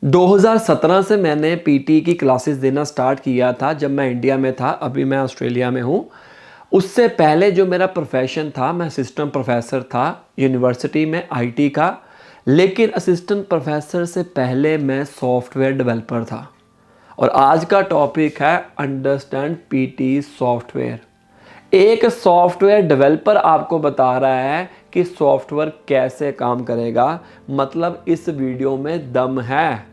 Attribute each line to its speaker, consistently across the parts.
Speaker 1: 2017 से मैंने पीटी की क्लासेस देना स्टार्ट किया था जब मैं इंडिया में था। अभी मैं ऑस्ट्रेलिया में हूँ। उससे पहले जो मेरा प्रोफेशन था, मैं असिस्टेंट प्रोफेसर था यूनिवर्सिटी में आईटी का। लेकिन असिस्टेंट प्रोफेसर से पहले मैं सॉफ्टवेयर डेवलपर था। और आज का टॉपिक है अंडरस्टैंड पीटी सॉफ्टवेयर। एक सॉफ्टवेयर डेवलपर आपको बता रहा है कि सॉफ्टवेयर कैसे काम करेगा। मतलब इस वीडियो में दम है।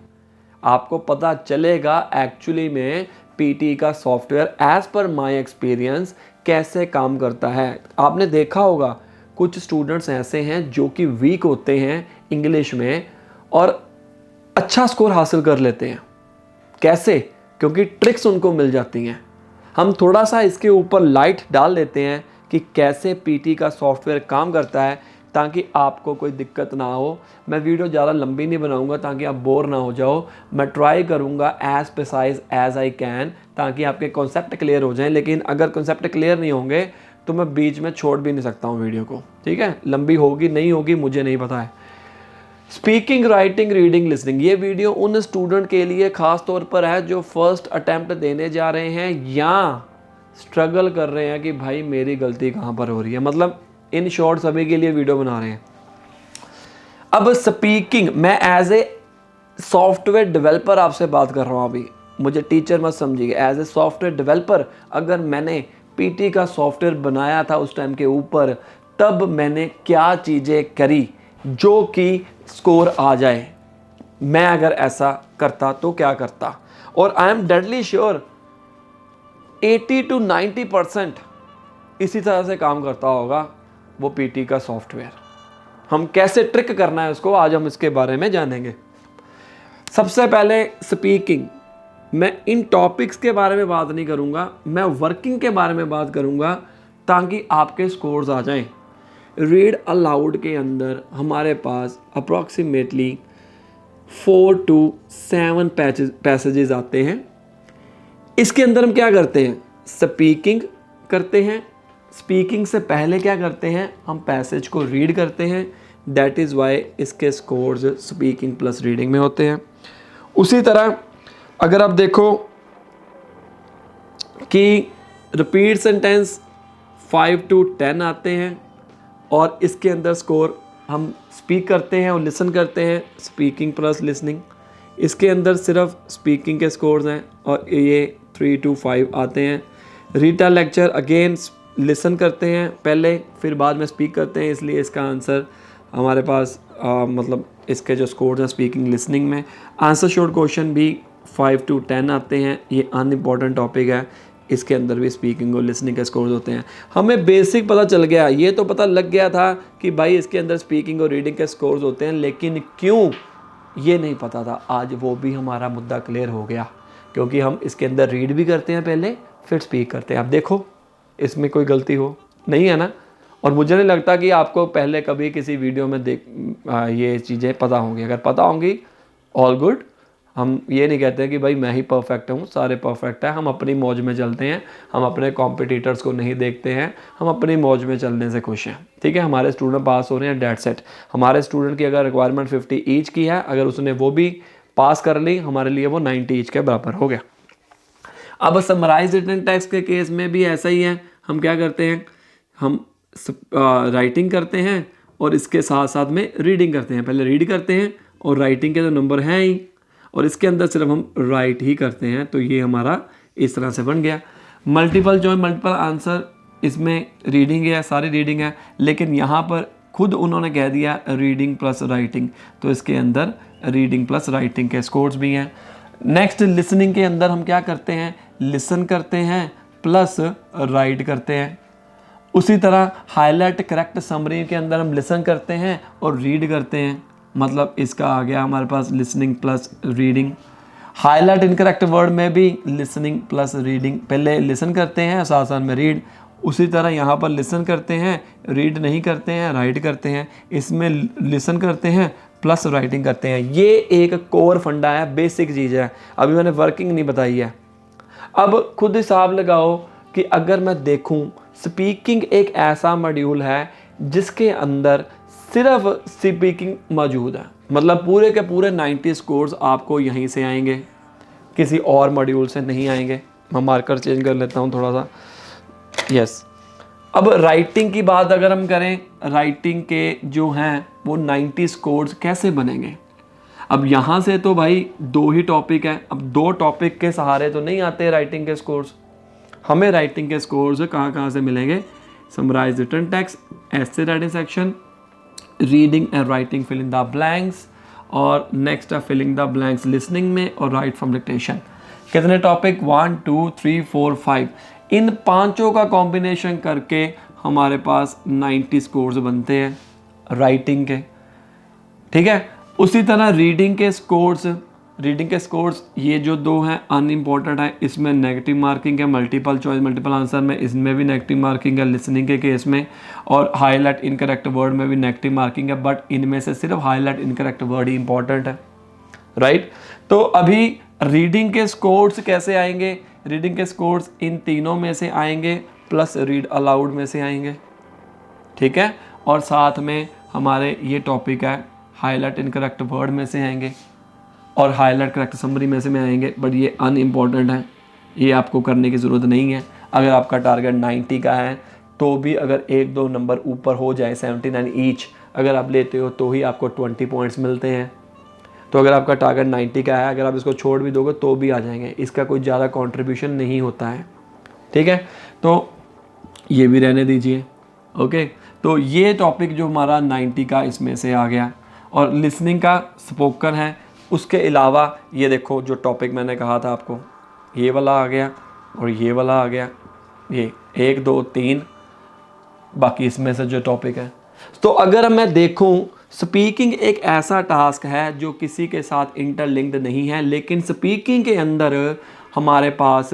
Speaker 1: आपको पता चलेगा एक्चुअली में पीटी का software as per my experience कैसे काम करता है। आपने देखा होगा कुछ स्टूडेंट्स ऐसे हैं जो कि वीक होते हैं इंग्लिश में और अच्छा स्कोर हासिल कर लेते हैं। कैसे? क्योंकि ट्रिक्स उनको मिल जाती हैं। हम थोड़ा सा इसके ऊपर लाइट डाल देते हैं कि कैसे पीटी का सॉफ्टवेयर काम करता है, ताकि आपको कोई दिक्कत ना हो। मैं वीडियो ज़्यादा लंबी नहीं बनाऊंगा ताकि आप बोर ना हो जाओ। मैं ट्राई करूंगा as precise as I can, ताकि आपके कॉन्सेप्ट क्लियर हो जाएं। लेकिन अगर कॉन्सेप्ट क्लियर नहीं होंगे तो मैं बीच में छोड़ भी नहीं सकता हूँ वीडियो को। ठीक है, लंबी होगी नहीं होगी मुझे नहीं पता है। स्पीकिंग, राइटिंग, रीडिंग, लिसनिंग, ये वीडियो उन स्टूडेंट के लिए ख़ास तौर पर है जो फर्स्ट अटैम्प्ट देने जा रहे हैं या स्ट्रगल कर रहे हैं कि भाई मेरी गलती कहाँ पर हो रही है। मतलब इन शॉर्ट सभी के लिए वीडियो बना रहे हैं। अब स्पीकिंग, मैं एज ए सॉफ्टवेयर डेवलपर आपसे बात कर रहा हूँ अभी, मुझे टीचर मत समझिए। एज ए सॉफ्टवेयर डेवलपर अगर मैंने पीटी का सॉफ्टवेयर बनाया था उस टाइम के ऊपर, तब मैंने क्या चीज़ें करी जो कि स्कोर आ जाए। मैं अगर ऐसा करता तो क्या करता। और I am deadly sure 80 to 90% इसी तरह से काम करता होगा वो पीटी का सॉफ्टवेयर। हम कैसे ट्रिक करना है उसको आज हम इसके बारे में जानेंगे। सबसे पहले स्पीकिंग, मैं इन टॉपिक्स के बारे में बात नहीं करूंगा, मैं वर्किंग के बारे में बात करूंगा ताकि आपके स्कोर्स आ जाएं। रीड अलाउड के अंदर हमारे पास अप्रॉक्सीमेटली 4 to 7 पैसेजेस आते हैं। इसके अंदर हम क्या करते हैं? स्पीकिंग करते हैं। स्पीकिंग से पहले क्या करते हैं? हम पैसेज को रीड करते हैं। दैट इज़ वाई इसके स्कोर्स स्पीकिंग प्लस रीडिंग में होते हैं। उसी तरह अगर आप देखो कि रिपीट सेंटेंस 5 to 10 आते हैं और इसके अंदर स्कोर हम स्पीक करते हैं और लिसन करते हैं, स्पीकिंग प्लस लिसनिंग। इसके अंदर सिर्फ स्पीकिंग के स्कोर्स हैं और ये 3 to 5 आते हैं। रीटा लेक्चर अगेन लिसन करते हैं पहले, फिर बाद में स्पीक करते हैं, इसलिए इसका आंसर हमारे पास मतलब इसके जो स्कोर्स हैं स्पीकिंग लिसनिंग में। आंसर शॉर्ट क्वेश्चन भी 5 to 10 आते हैं। ये अनइम्पॉर्टेंट टॉपिक है, इसके अंदर भी स्पीकिंग और लिसनिंग के स्कोर्स होते हैं। हमें बेसिक पता चल गया, ये तो पता लग गया था कि भाई इसके अंदर स्पीकिंग और रीडिंग के स्कोर्स होते हैं, लेकिन क्यों ये नहीं पता था। आज वो भी हमारा मुद्दा क्लियर हो गया, क्योंकि हम इसके अंदर रीड भी करते हैं पहले, फिर स्पीक करते हैं। आप देखो इसमें कोई गलती हो नहीं है ना। और मुझे नहीं लगता कि आपको पहले कभी किसी वीडियो में ये चीज़ें पता होंगी। अगर पता होंगी ऑल गुड। हम ये नहीं कहते हैं कि भाई मैं ही परफेक्ट हूँ, सारे परफेक्ट है। हम अपनी मौज में चलते हैं, हम अपने कॉम्पिटिटर्स को नहीं देखते हैं, हम अपनी मौज में चलने से खुश हैं। ठीक है, हमारे स्टूडेंट पास हो रहे हैं, डेट सेट। हमारे स्टूडेंट की अगर रिक्वायरमेंट 50 ईच की है, अगर उसने वो भी पास कर ली, हमारे लिए वो 90 ईच के बराबर हो गया। अब समराइज रिटन टेक्स्ट के केस में भी ऐसा ही है। हम क्या करते हैं? हम राइटिंग करते हैं और इसके साथ साथ में रीडिंग करते हैं। पहले रीड करते हैं और राइटिंग के तो नंबर हैं ही, और इसके अंदर सिर्फ हम राइट ही करते हैं। तो ये हमारा इस तरह से बन गया। मल्टीपल चॉइस मल्टीपल आंसर, इसमें रीडिंग है, सारी रीडिंग है, लेकिन यहाँ पर खुद उन्होंने कह दिया रीडिंग प्लस राइटिंग, तो इसके अंदर रीडिंग प्लस राइटिंग के स्कोर्स भी हैं। नेक्स्ट लिसनिंग के अंदर हम क्या करते हैं? लिसन करते हैं प्लस राइट करते हैं। उसी तरह हाईलाइट करेक्ट समरी के अंदर हम लिसन करते हैं और रीड करते हैं। मतलब इसका आ गया हमारे पास listening plus reading. Highlight incorrect word में भी लिसनिंग प्लस रीडिंग, पहले लिसन करते हैं साथ साथ में रीड। उसी तरह यहाँ पर लिसन करते हैं, रीड नहीं करते हैं, राइट करते हैं। इसमें लिसन करते हैं प्लस राइटिंग करते हैं। ये एक कोर फंडा है, बेसिक चीज़ है। अभी मैंने वर्किंग नहीं बताई है। अब खुद हिसाब लगाओ कि अगर मैं देखूं, स्पीकिंग एक ऐसा मॉड्यूल है जिसके अंदर सिर्फ स्पीकिंग मौजूद है। मतलब पूरे के पूरे 90 स्कोर्स आपको यहीं से आएंगे, किसी और मॉड्यूल से नहीं आएंगे। मैं मार्कर चेंज कर लेता हूँ थोड़ा सा, यस। अब राइटिंग की बात अगर हम करें, राइटिंग के जो हैं वो 90 स्कोर्स कैसे बनेंगे। अब यहाँ से तो भाई 2 ही टॉपिक हैं, अब 2 टॉपिक के सहारे तो नहीं आते राइटिंग के स्कोर्स। हमें राइटिंग के स्कोर्स कहाँ कहाँ से मिलेंगे, summarize written text, essay writing section, reading and writing fill in the blanks, और नेक्स्ट है फिलिंग द ब्लैंक्स लिसनिंग में, और राइट फ्रॉम डिक्टेशन। कितने टॉपिक, 1 2 3 4 5, इन पांचों का कॉम्बिनेशन करके हमारे पास 90 स्कोर्स बनते हैं राइटिंग के, ठीक है। उसी तरह रीडिंग के स्कोर्स ये जो 2 हैं अनइम्पॉर्टेंट है, इसमें नेगेटिव मार्किंग है, मल्टीपल चॉइस मल्टीपल आंसर में इसमें भी नेगेटिव मार्किंग है लिसनिंग के केस में, और हाईलाइट इनकरेक्ट वर्ड में भी नेगेटिव मार्किंग है, बट इनमें से सिर्फ हाईलाइट इनकरेक्ट वर्ड ही इंपॉर्टेंट है, राइट। तो अभी रीडिंग के स्कोर्स कैसे आएंगे, रीडिंग के स्कोर्स इन तीनों में से आएंगे, प्लस रीड अलाउड में से आएंगे, ठीक है। और साथ में हमारे ये टॉपिक है हाईलाइट इनकरेक्ट वर्ड में से आएंगे, और हाईलाइट करेक्ट समरी में से आएंगे, बट ये अनइम्पॉर्टेंट है, ये आपको करने की ज़रूरत नहीं है। अगर आपका टारगेट 90 का है तो भी अगर 1-2 नंबर ऊपर हो जाए, 79 ईच अगर आप लेते हो तो ही आपको 20 पॉइंट्स मिलते हैं। तो अगर आपका टारगेट 90 का है, अगर आप इसको छोड़ भी दोगे तो भी आ जाएंगे, इसका कोई ज़्यादा कंट्रीब्यूशन नहीं होता है, ठीक है। तो ये भी रहने दीजिए, ओके। तो ये टॉपिक जो हमारा 90 का इसमें से आ गया, और लिसनिंग का स्पोकन है। उसके अलावा ये देखो जो टॉपिक मैंने कहा था आपको, ये वाला आ गया और ये वाला आ गया, ये 1 2 3, बाकी इसमें से जो टॉपिक है। तो अगर मैं देखूं, स्पीकिंग एक ऐसा टास्क है जो किसी के साथ इंटरलिंक्ड नहीं है, लेकिन स्पीकिंग के अंदर हमारे पास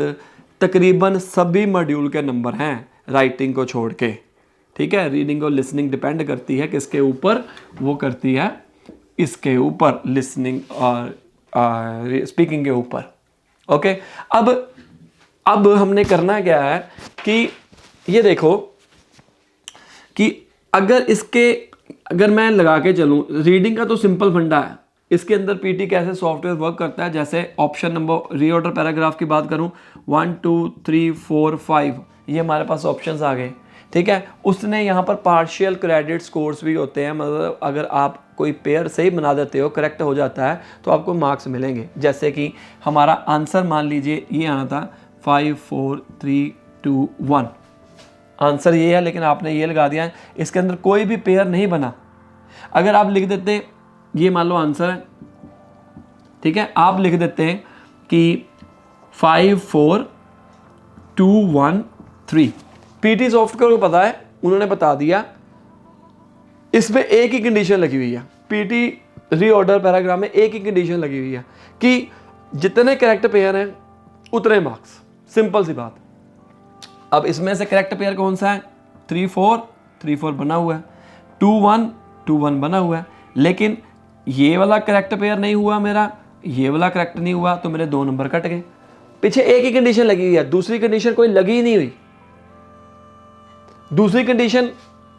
Speaker 1: तकरीबन सभी मॉड्यूल के नंबर हैं राइटिंग को छोड़ के, ठीक है। रीडिंग और लिसनिंग डिपेंड करती है किसके ऊपर, वो करती है इसके ऊपर, लिसनिंग और स्पीकिंग के ऊपर, ओके। अब हमने करना क्या है कि ये देखो कि अगर मैं लगा के चलूँ, रीडिंग का तो सिंपल फंडा है, इसके अंदर पीटी कैसे सॉफ्टवेयर वर्क करता है। जैसे ऑप्शन नंबर रीऑर्डर पैराग्राफ की बात करूँ, 1 2 3 4 5 ये हमारे पास ऑप्शंस आ गए, ठीक है। उसने यहाँ पर पार्शियल क्रेडिट स्कोर्स भी होते हैं, मतलब अगर आप कोई पेयर सही बना देते हो, करेक्ट हो जाता है तो आपको मार्क्स मिलेंगे। जैसे कि हमारा आंसर मान लीजिए ये आना था 5 4 3 2 1, आंसर ये है, लेकिन आपने ये लगा दिया है, इसके अंदर कोई भी पेयर नहीं बना। अगर आप लिख देते, ये मान लो आंसर है, ठीक है, आप लिख देते हैं कि 5 4 2 1 3, पीटी सॉफ्टवेयर को पता है, उन्होंने बता दिया, इसमें एक ही कंडीशन लगी हुई है, पीटी रीऑर्डर पैराग्राफ में एक ही कंडीशन लगी हुई है कि जितने करेक्ट पेयर हैं उतने मार्क्स, सिंपल सी बात। अब इसमें से करेक्ट पेयर कौन सा है, 3 4 बना हुआ है, 2 1 बना हुआ है, लेकिन ये वाला करेक्ट पेयर नहीं हुआ मेरा, ये वाला करेक्ट नहीं हुआ, तो मेरे 2 नंबर कट गए। पीछे एक ही कंडीशन लगी हुई है, दूसरी कंडीशन कोई लगी ही नहीं हुई। दूसरी कंडीशन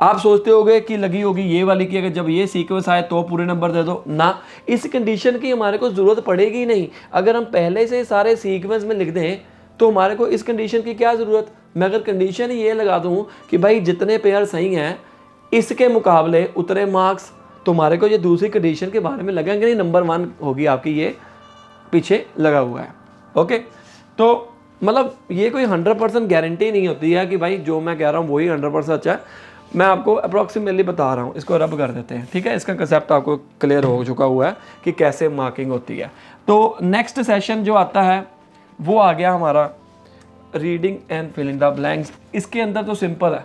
Speaker 1: आप सोचते होगे कि लगी होगी ये वाली की, अगर जब ये सीक्वेंस आए तो पूरे नंबर दे दो ना, इस कंडीशन की हमारे को ज़रूरत पड़ेगी नहीं। अगर हम पहले से सारे सीक्वेंस में लिख दें तो हमारे को इस कंडीशन की क्या ज़रूरत। मैं अगर कंडीशन ही ये लगा दूँ कि भाई जितने पेयर सही हैं इसके मुकाबले उतने मार्क्स, तो हमारे को ये दूसरी कंडीशन के बारे में लगेंगे नहीं, नंबर 1 होगी आपकी, ये पीछे लगा हुआ है, ओके। तो मतलब ये कोई 100% गारंटी नहीं होती है कि भाई जो मैं कह रहा हूँ वही 100% अच्छा है। मैं आपको अप्रॉक्सीमेटली बता रहा हूँ, इसको रब कर देते हैं, ठीक है। इसका कंसेप्ट आपको क्लियर हो चुका हुआ है कि कैसे मार्किंग होती है। तो नेक्स्ट सेशन जो आता है वो आ गया हमारा reading and filling the blanks. इसके अंदर तो सिंपल है,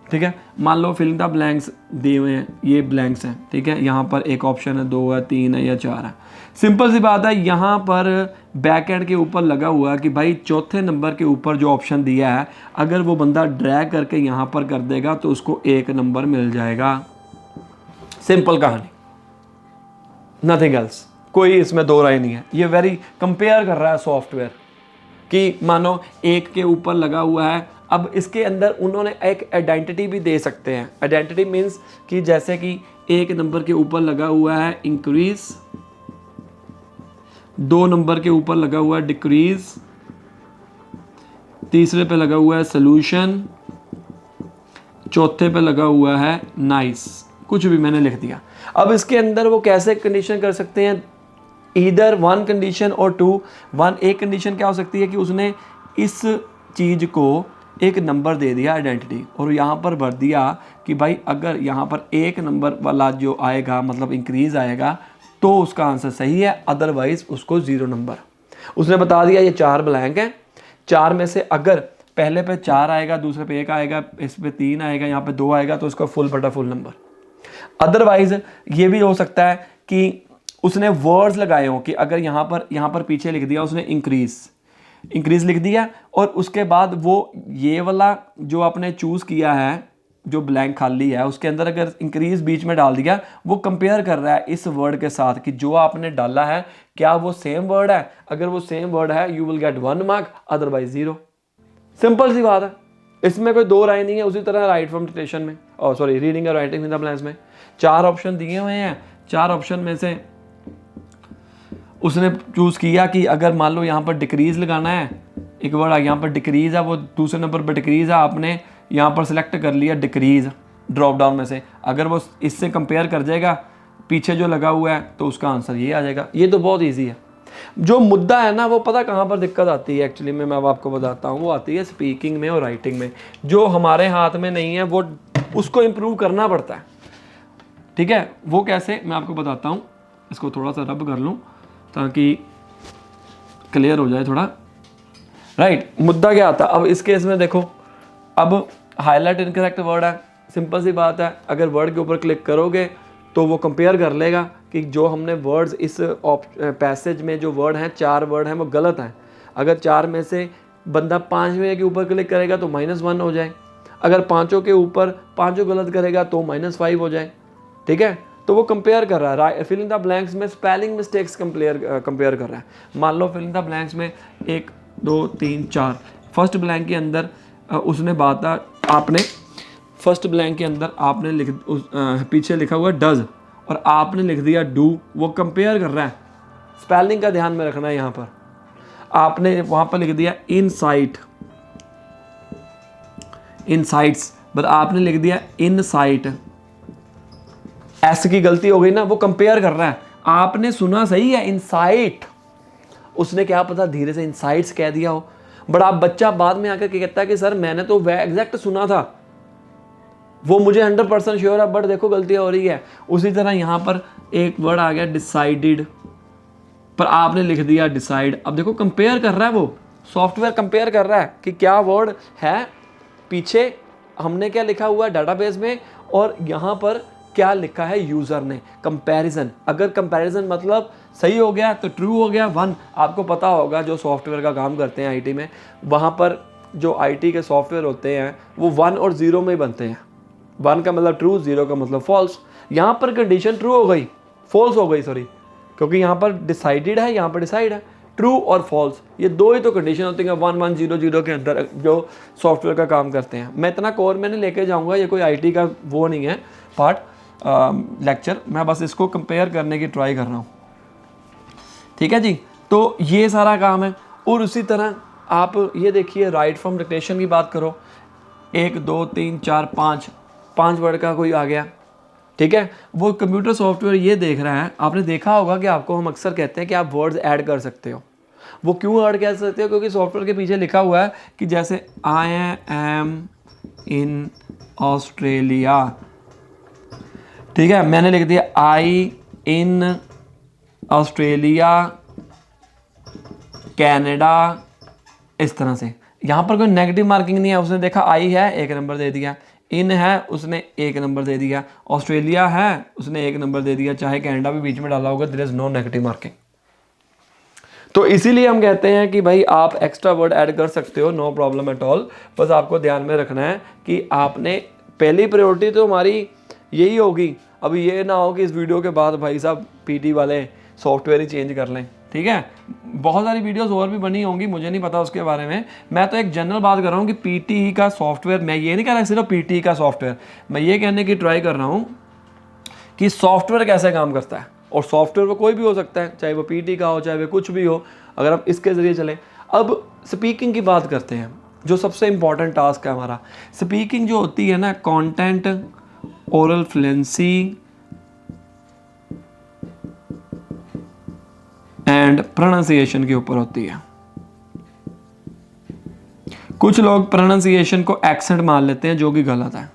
Speaker 1: ठीक है। मान लो फिलिंग द ब्लैंक्स दिए हुए हैं, ये ब्लैंक्स हैं, ठीक है। यहाँ पर एक ऑप्शन है, 2 है, 3 है या 4 है। सिंपल सी बात है, यहाँ पर बैक एंड के ऊपर लगा हुआ है कि भाई चौथे नंबर के ऊपर जो ऑप्शन दिया है, अगर वो बंदा ड्रैग करके यहाँ पर कर देगा तो उसको 1 नंबर मिल जाएगा। सिंपल कहानी, नथिंग एल्स, कोई इसमें दो राय नहीं है। ये वेरी कंपेयर कर रहा है सॉफ्टवेयर कि मानो 1 के ऊपर लगा हुआ है, अब इसके अंदर उन्होंने एक आइडेंटिटी भी दे सकते हैं। आइडेंटिटी मीन्स कि जैसे कि 1 नंबर के ऊपर लगा हुआ है इंक्रीज, 2 नंबर के ऊपर लगा हुआ है डिक्रीज, तीसरे पे लगा हुआ है सोल्यूशन, चौथे पे लगा हुआ है नाइस। कुछ भी मैंने लिख दिया। अब इसके अंदर वो कैसे कंडीशन कर सकते हैं, ईदर 1 कंडीशन और 2। 1 एक कंडीशन क्या हो सकती है कि उसने इस चीज़ को एक नंबर दे दिया आइडेंटिटी, और यहाँ पर भर दिया कि भाई अगर यहाँ पर 1 नंबर वाला जो आएगा मतलब इंक्रीज आएगा तो उसका आंसर सही है, अदरवाइज उसको 0 नंबर। उसने बता दिया ये 4 ब्लैंक हैं, 4 में से अगर पहले पे 4 आएगा, दूसरे पे 1 आएगा, इस पे 3 आएगा, यहाँ पे 2 आएगा तो उसका फुल बटा फुल नंबर। अदरवाइज ये भी हो सकता है कि उसने वर्ड्स लगाए हों कि अगर यहाँ पर पीछे लिख दिया उसने इंक्रीज लिख दिया, और उसके बाद वो ये वाला जो आपने चूज़ किया है जो ब्लैंक खाली है उसके अंदर अगर इंक्रीज बीच में डाल दिया, वो कंपेयर कर रहा है इस वर्ड के साथ कि जो आपने डाला है क्या वो सेम वर्ड है। अगर वो सेम वर्ड है you will get 1 mark, otherwise 0। Simple सी बात है, इसमें कोई दो राय नहीं है। उसी तरह राइट फ्रॉम डिक्टेशन में रीडिंग और राइटिंग इन द ब्लैंक्स में 4 ऑप्शन दिए हुए हैं। 4 ऑप्शन में से उसने चूज़ किया कि अगर मान लो यहाँ पर डिक्रीज लगाना है, एक वर्ड यहाँ पर डिक्रीज है, वो दूसरे नंबर पर डिक्रीज है, आपने यहाँ पर सिलेक्ट कर लिया डिक्रीज ड्रॉप डाउन में से। अगर वो इससे कंपेयर कर जाएगा पीछे जो लगा हुआ है तो उसका आंसर ये आ जाएगा। ये तो बहुत ईजी है। जो मुद्दा है ना वो पता कहाँ पर दिक्कत आती है एक्चुअली में, मैं अब आपको बताता हूँ। वो आती है स्पीकिंग में और राइटिंग में, जो हमारे हाथ में नहीं है, वो उसको इम्प्रूव करना पड़ता है। ठीक है, वो कैसे मैं आपको बताता हूँ। इसको थोड़ा सा रब कर लूँ ताकि क्लियर हो जाए थोड़ा। राइट, मुद्दा क्या आता है अब इस केस में देखो, अब हाईलाइट इनकरेक्ट वर्ड है, सिंपल सी बात है। अगर वर्ड के ऊपर क्लिक करोगे तो वो कंपेयर कर लेगा कि जो हमने वर्ड्स इस पैसेज में जो वर्ड हैं 4 वर्ड हैं वो गलत हैं। अगर 4 में से बंदा 5वें के ऊपर क्लिक करेगा तो -1 हो जाए, अगर 5 के ऊपर 5 गलत करेगा तो -5 हो जाए। ठीक है, तो वो कंपेयर कर रहा है। फिल इन द ब्लैंक्स में स्पेलिंग मिस्टेक्स कंपेयर कर रहा है। मान लो फिल इन द ब्लैंक्स में 1 2 3 4, फर्स्ट ब्लैंक के अंदर उसने बात आपने फर्स्ट ब्लैंक के अंदर आपने पीछे लिखा हुआ डज और आपने लिख दिया डू। वो कंपेयर कर रहा है, स्पेलिंग का ध्यान में रखना है। यहाँ पर आपने वहाँ पर लिख दिया इनसाइट्स, बट आपने लिख दिया इनसाइट। एस की गलती हो गई ना, वो कंपेयर कर रहा है। आपने सुना सही है इनसाइट, उसने क्या पता धीरे से इनसाइट्स कह दिया हो। बड़ा बच्चा बाद में आकर कहता है कि सर मैंने तो वह एग्जैक्ट सुना था, वो मुझे 100% श्योर है, बट देखो गलतियां हो रही है। उसी तरह यहाँ पर एक वर्ड आ गया डिसाइडेड, पर आपने लिख दिया डिसाइड। अब देखो कंपेयर कर रहा है, वो सॉफ्टवेयर कंपेयर कर रहा है कि क्या वर्ड है, पीछे हमने क्या लिखा हुआ है डाटाबेस में और यहाँ पर क्या लिखा है यूज़र ने। कंपैरिजन, अगर कंपैरिजन मतलब सही हो गया तो ट्रू हो गया 1। आपको पता होगा जो सॉफ्टवेयर का काम करते हैं आईटी में, वहाँ पर जो आईटी के सॉफ्टवेयर होते हैं वो 1 और 0 में ही बनते हैं। 1 का मतलब ट्रू, 0 का मतलब फॉल्स। यहाँ पर कंडीशन ट्रू हो गई, फॉल्स हो गई सॉरी, क्योंकि यहाँ पर डिसाइडेड है, यहाँ पर डिसाइड है। ट्रू और फॉल्स ये दो ही तो कंडीशन होती हैं 1 1 0 0 के अंदर जो सॉफ्टवेयर का काम करते हैं। मैं इतना कोर में नहीं लेके जाऊँगा, ये कोई आईटी का वो नहीं है पार्ट लेक्चर, मैं बस इसको कंपेयर करने की ट्राई कर रहा हूँ। ठीक है जी, तो ये सारा काम है। और उसी तरह आप ये देखिए राइट फ्रॉम डिक्टेशन की बात करो, 1 2 3 4 5 वर्ड का कोई आ गया। ठीक है, वो कंप्यूटर सॉफ्टवेयर ये देख रहा है। आपने देखा होगा कि आपको हम अक्सर कहते हैं कि आप वर्ड्स ऐड कर सकते हो। वो क्यों ऐड कर सकते हो? क्योंकि सॉफ्टवेयर के पीछे लिखा हुआ है कि जैसे आई एम इन ऑस्ट्रेलिया, ठीक है, मैंने लिख दिया आई इन ऑस्ट्रेलिया कनाडा, इस तरह से। यहाँ पर कोई नेगेटिव मार्किंग नहीं है। उसने देखा आई है 1 नंबर दे दिया, इन है उसने 1 नंबर दे दिया, ऑस्ट्रेलिया है उसने 1 नंबर दे दिया, चाहे कनाडा भी बीच में डाला होगा, there is no negative marking. तो इसीलिए हम कहते हैं कि भाई आप एक्स्ट्रा वर्ड ऐड कर सकते हो, नो प्रॉब्लम एट ऑल। बस आपको ध्यान में रखना है कि आपने पहली प्रायोरिटी तो हमारी यही होगी। अब ये ना हो कि इस वीडियो के बाद भाई साहब पीटी वाले सॉफ्टवेयर ही चेंज कर लें। ठीक है, बहुत सारी वीडियोस और भी बनी होंगी, मुझे नहीं पता उसके बारे में। मैं तो एक जनरल बात कर रहा हूँ कि पीटी का सॉफ्टवेयर, मैं ये नहीं कह रहा सिर्फ पीटी का सॉफ्टवेयर, मैं ये कहने की ट्राई कर रहा हूँ कि सॉफ्टवेयर कैसे काम करता है, और सॉफ्टवेयर वो कोई भी हो सकता है, चाहे वो पीटी का हो, चाहे वो कुछ भी हो, अगर आप इसके ज़रिए चलें। अब स्पीकिंग की बात करते हैं, जो सबसे इम्पॉर्टेंट टास्क है हमारा। स्पीकिंग जो होती है ना, content, oral fluency and pronunciation के ऊपर होती है। कुछ लोग प्रोनाउंसिएशन को एक्सेंट मान लेते हैं, जो कि गलत है।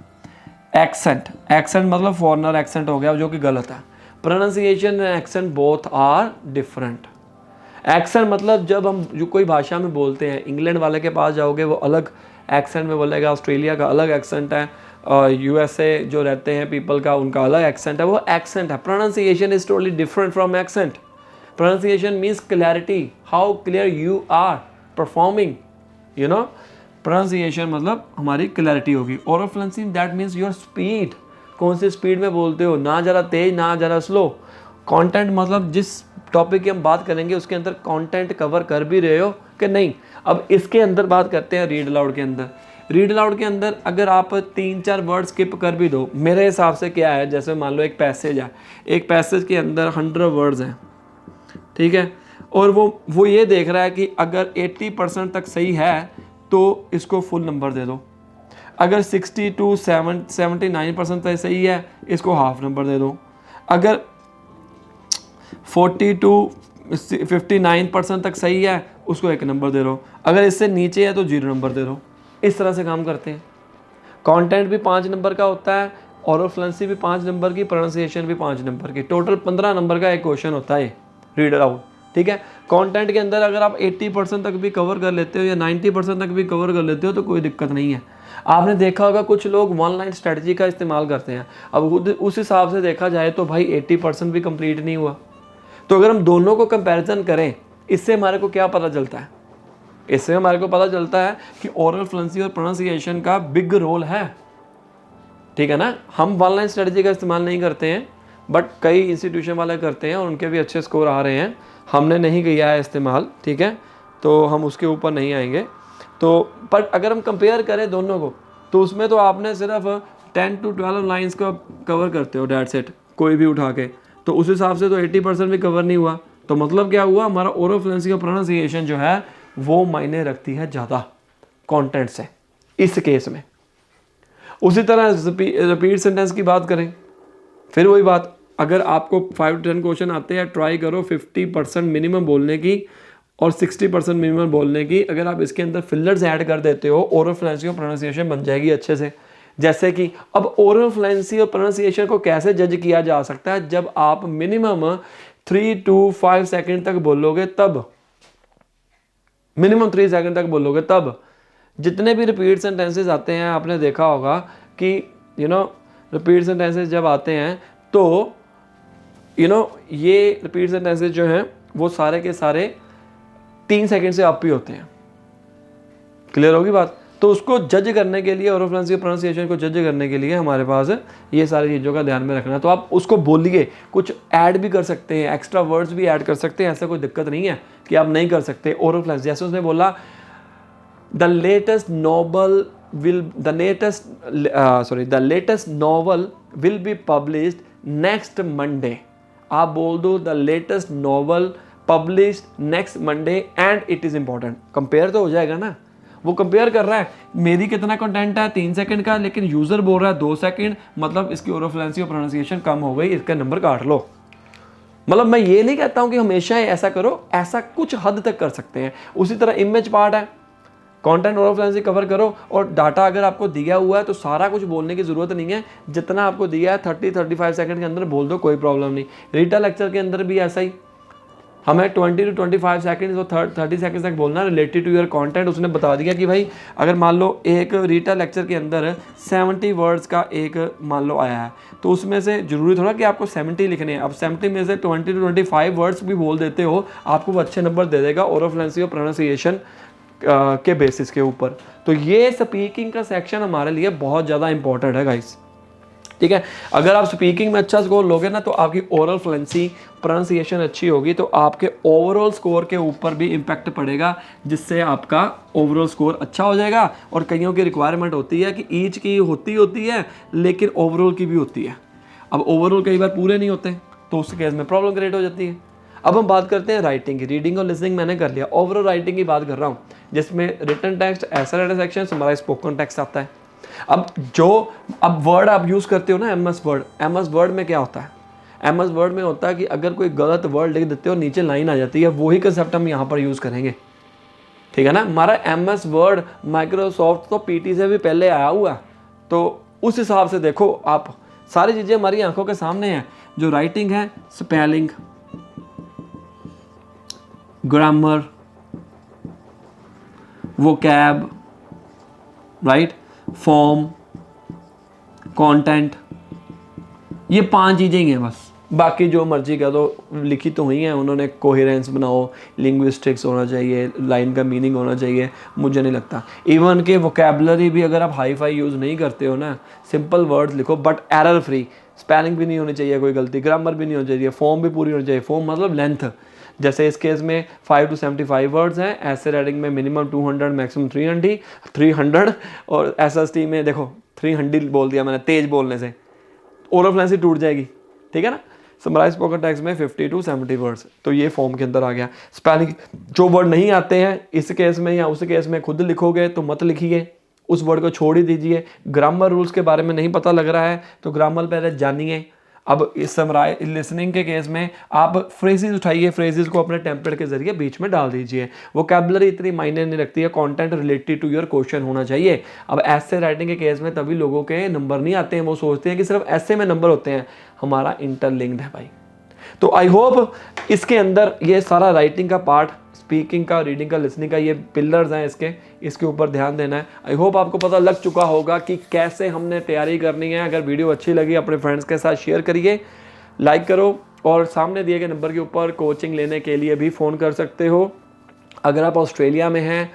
Speaker 1: एक्सेंट मतलब फॉरेनर एक्सेंट हो गया, जो कि गलत है। Pronunciation and accent both are different. Accent मतलब जब हम जो कोई भाषा में बोलते हैं, इंग्लैंड वाले के पास जाओगे वो अलग एक्सेंट में बोलेगा, ऑस्ट्रेलिया का अलग एक्सेंट है, और यूएसए जो रहते हैं पीपल का, उनका अलग एक्सेंट है, वो एक्सेंट है। Pronunciation is totally different from accent. Pronunciation means clarity, how clear you are performing, you know. Pronunciation मतलब हमारी क्लैरिटी होगी। Oral fluency that means your speed, कौन सी स्पीड में बोलते हो, ना ज़रा तेज ना ज़रा स्लो। कंटेंट मतलब जिस टॉपिक की हम बात करेंगे उसके अंदर कंटेंट कवर कर भी रहे हो कि नहीं। अब इसके अंदर बात करते हैं रीड अलाउड के अंदर। रीड अलाउड के अंदर अगर आप 3-4 वर्ड स्किप कर भी दो, मेरे हिसाब से क्या है, जैसे मान लो एक पैसेज है, एक पैसेज के अंदर 100 वर्ड्स हैं, ठीक है, और वो ये देख रहा है कि अगर 80% तक सही है तो इसको फुल नंबर दे दो, अगर 60 to 79% तक सही है इसको हाफ नंबर दे दो, अगर 40 to 59% तक सही है उसको 1 नंबर दे दो, अगर इससे नीचे है तो 0 नंबर दे दो। इस तरह से काम करते हैं। कंटेंट भी 5 नंबर का होता है, ओरल फ्लुएंसी भी 5 नंबर की, प्रोनाउंसिएशन भी 5 नंबर की, टोटल 15 नंबर का एक क्वेश्चन होता है रीड अलाउड, ठीक है। कंटेंट के अंदर अगर आप 80% तक भी कवर कर लेते हो या 90% तक भी कवर कर लेते हो तो कोई दिक्कत नहीं है। आपने देखा होगा कुछ लोग वन लाइन स्ट्रेटजी का इस्तेमाल करते हैं। अब उस हिसाब से देखा जाए तो भाई 80% भी कंप्लीट नहीं हुआ। तो अगर हम दोनों को कंपैरिजन करें, इससे हमारे को क्या पता चलता है, इससे हमारे को पता चलता है कि ओरल फ्लुएंसी और प्रोनाउंसिएशन का बिग रोल है, ठीक है ना। हम वन लाइन स्ट्रेटजी का इस्तेमाल नहीं करते हैं, बट कई इंस्टीट्यूशन वाले करते हैं और उनके भी अच्छे स्कोर आ रहे हैं। हमने नहीं किया है इस्तेमाल, ठीक है, तो हम उसके ऊपर नहीं आएंगे। तो पर अगर हम कंपेयर करें दोनों को, तो उसमें तो आपने सिर्फ 10 to 12 लाइन्स का कवर करते हो, डेट सेट, कोई भी उठा के, तो उस हिसाब से तो 80% भी कवर नहीं हुआ। तो मतलब क्या हुआ, हमारा ओरल फ्लुएंसी और प्रोनाउंसिएशन जो है वो मायने रखती है ज़्यादा कंटेंट से इस केस में। उसी तरह रिपीट सेंटेंस की बात करें, फिर वही बात, अगर आपको 5 to 10 क्वेश्चन आते हैं, ट्राई करो 50% मिनिमम बोलने की और 60% मिनिमम बोलने की। अगर आप इसके अंदर फिलर्स ऐड कर देते हो, ओरल फ्लुएंसी और प्रोनाउंसिएशन बन जाएगी अच्छे से। जैसे कि अब ओरल फ्लुएंसी और प्रोनाउंसिएशन को कैसे जज किया जा सकता है, जब आप मिनिमम 3 to 5 सेकेंड तक बोलोगे, तब मिनिमम 3 सेकेंड तक बोलोगे तब। जितने भी रिपीट सेंटेंसेस आते हैं, आपने देखा होगा कि रिपीट सेंटेंसेस जब आते हैं तो ये रिपीट सेंटेंसेस जो हैं वो सारे के सारे 3 सेकेंड से अप ही होते हैं। क्लियर होगी बात। तो उसको जज करने के लिए, ओरल फ्लुएंसी प्रोनाउंसिएशन को जज करने के लिए हमारे पास ये सारी चीज़ों का ध्यान में रखना। तो आप उसको बोलिए, कुछ ऐड भी कर सकते हैं, एक्स्ट्रा वर्ड्स भी ऐड कर सकते हैं, ऐसा कोई दिक्कत नहीं है कि आप नहीं कर सकते। ओरल फ्लुएंसी जैसे उसने बोला, the latest novel will be published next Monday. आप बोल दो the latest novel published next Monday and it is important. Compare तो हो जाएगा ना, वो कंपेयर कर रहा है, मेरी कितना कंटेंट है 3 सेकंड का, लेकिन यूज़र बोल रहा है 2 सेकंड, मतलब इसकी ओरल फ्लुएंसी और प्रोनाउंसिएशन कम हो गई, इसका नंबर काट लो। मतलब मैं ये नहीं कहता हूँ कि हमेशा ऐसा करो, ऐसा कुछ हद तक कर सकते हैं। उसी तरह इमेज पार्ट है, कंटेंट ओरल फ्लुएंसी कवर करो, और डाटा अगर आपको दिया हुआ है तो सारा कुछ बोलने की ज़रूरत नहीं है। जितना आपको दिया है 30-35 सेकंड के अंदर बोल दो, कोई प्रॉब्लम नहीं। रीटा लेक्चर के अंदर भी ऐसा ही, हमें 20 to 25 सेकंड और 30 सेकंड तक बोलना रिलेटेड टू योर कंटेंट। उसने बता दिया कि भाई अगर मान लो एक रीटा लेक्चर के अंदर 70 वर्ड्स का एक मान लो आया है, तो उसमें से ज़रूरी थोड़ा कि आपको 70 लिखने हैं। अब 70 में से 20 to 25 वर्ड्स भी बोल देते हो, आपको वो अच्छे नंबर दे देगा ओरल फ्लुएंसी और प्रोनाउंसिएशन के बेसिस के ऊपर। तो ये स्पीकिंग का सेक्शन हमारे लिए बहुत ज़्यादा इंपॉर्टेंट है गाइस, ठीक है। अगर आप स्पीकिंग में अच्छा स्कोर लोगे ना, तो आपकी ओरल फ्लुएंसी प्रोनाउंसिएशन अच्छी होगी, तो आपके ओवरऑल स्कोर के ऊपर भी इम्पैक्ट पड़ेगा, जिससे आपका ओवरऑल स्कोर अच्छा हो जाएगा। और कईयों की रिक्वायरमेंट होती है कि ईच की होती है लेकिन ओवरऑल की भी होती है। अब ओवरऑल कई बार पूरे नहीं होते तो उस केस में प्रॉब्लम क्रिएट हो जाती है। अब हम बात करते हैं राइटिंग की। रीडिंग और लिसनिंग मैंने कर लिया, ओवरऑल राइटिंग की बात कर रहा हूँ जिसमें रिटन टेक्स्ट, ऐसा राइटर सेक्शन, हमारा स्पोकन टेक्स्ट आता है। अब वर्ड आप यूज़ करते हो ना, एमएस वर्ड में क्या होता है, एमएस वर्ड में होता है कि अगर कोई गलत वर्ड लिख देते हो नीचे लाइन आ जाती है, वही कंसेप्ट हम यहाँ पर यूज़ करेंगे, ठीक है ना। हमारा एमएस वर्ड माइक्रोसॉफ्ट तो पीटी से भी पहले आया हुआ, तो उस हिसाब से देखो आप, सारी चीज़ें हमारी आंखों के सामने हैं। जो राइटिंग है, spelling, grammar, vocab, right, form, content, ये 5 चीज़ें ही हैं बस। बाकी जो मर्जी कह दो लिखी तो हुई हैं उन्होंने, कोहेरेंस बनाओ, लिंग्विस्टिक्स होना चाहिए, लाइन का मीनिंग होना चाहिए, मुझे नहीं लगता। इवन के वोकैबुलरी भी अगर आप हाई फाई यूज़ नहीं करते हो ना, सिंपल वर्ड्स लिखो बट एरर फ्री, स्पेलिंग भी नहीं होनी चाहिए कोई गलती, ग्रामर भी नहीं होनी चाहिए, फॉर्म भी पूरी होनी चाहिए। फॉर्म मतलब लेंथ, जैसे इस केस में 5 to 75 वर्ड्स हैं, ऐसे राइटिंग में मिनिमम 200 मैक्सिमम 300 और एसएसटी में देखो 300 बोल दिया मैंने तेज बोलने से, ओरल फ्लुएंसी टूट जाएगी, ठीक है ना। समराइज स्पोकन टेक्स्ट में 50 to 70 वर्ड्स, तो ये फॉर्म के अंदर आ गया। स्पेलिंग, जो वर्ड नहीं आते हैं इस केस में या उस केस में खुद लिखोगे तो मत लिखिए, उस वर्ड को छोड़ ही दीजिए। ग्रामर रूल्स के बारे में नहीं पता लग रहा है तो ग्रामर पहले जानिए। अब इस समराइज लिसनिंग के केस में आप फ्रेजेस उठाइए, फ्रेजेस को अपने टेम्पलेट के जरिए बीच में डाल दीजिए। वोकैबुलरी इतनी मायने नहीं रखती है, content related to your question होना चाहिए। अब ऐसे राइटिंग के केस में तभी लोगों के नंबर नहीं आते हैं, वो सोचते हैं कि सिर्फ ऐसे में नंबर होते हैं, हमारा इंटरलिंक्ड है भाई। तो आई होप इसके अंदर ये सारा राइटिंग का पार्ट, स्पीकिंग का, रीडिंग का, लिसनिंग का, ये पिलर्स हैं इसके ऊपर ध्यान देना है। आई होप आपको पता लग चुका होगा कि कैसे हमने तैयारी करनी है। अगर वीडियो अच्छी लगी अपने फ्रेंड्स के साथ शेयर करिए, लाइक करो और सामने दिए गए नंबर के ऊपर कोचिंग लेने के लिए भी फ़ोन कर सकते हो। अगर आप ऑस्ट्रेलिया में हैं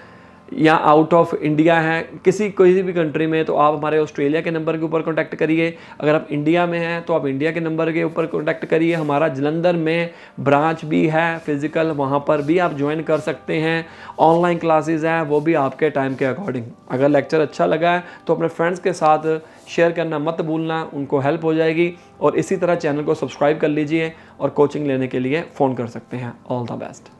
Speaker 1: या आउट ऑफ इंडिया हैं, किसी भी कंट्री में, तो आप हमारे ऑस्ट्रेलिया के नंबर के ऊपर कांटेक्ट करिए। अगर आप इंडिया में हैं तो आप इंडिया के नंबर के ऊपर कांटेक्ट करिए। हमारा जलंधर में ब्रांच भी है फिज़िकल, वहाँ पर भी आप ज्वाइन कर सकते हैं। ऑनलाइन क्लासेस हैं, वो भी आपके टाइम के अकॉर्डिंग। अगर लेक्चर अच्छा लगा है तो अपने फ्रेंड्स के साथ शेयर करना मत भूलना, उनको हेल्प हो जाएगी। और इसी तरह चैनल को सब्सक्राइब कर लीजिए और कोचिंग लेने के लिए फ़ोन कर सकते हैं। All the best.